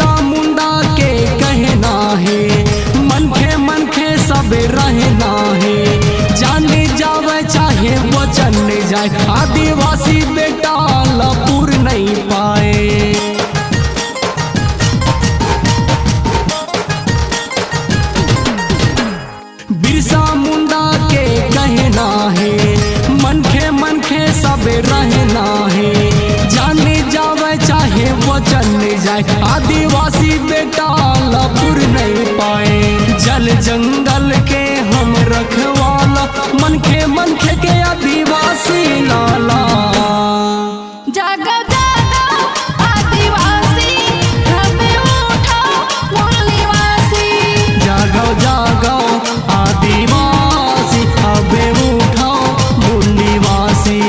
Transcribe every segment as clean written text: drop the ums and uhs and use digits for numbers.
बिरसा मुंडा के कहना है, मनखे सब रहना है। जाने जावे चाहे वचन जाए, आदिवासी बेटा लपूर नहीं पाए। बिरसा मुंडा के कहना है, मनखे सब रहना है। जाने जावे चाहे वचन जाए, आदिवासी बेटा लपूर नहीं पाए। जल जंगल के हम रखवाला, मनखे के आदिवासी लाला। जागो जागो आदिवासी, हमें उठाओ मूल निवासी। जागो जागो आदिवासी, हमें उठाओ मूल निवासी।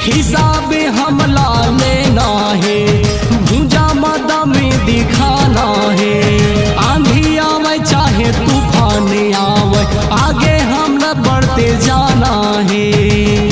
हिसाब हमला लेना है, भूजा मदा में दिखाना है। आंधी आवे चाहे तूफान आवे, आगे हम न बढ़ते जाना है।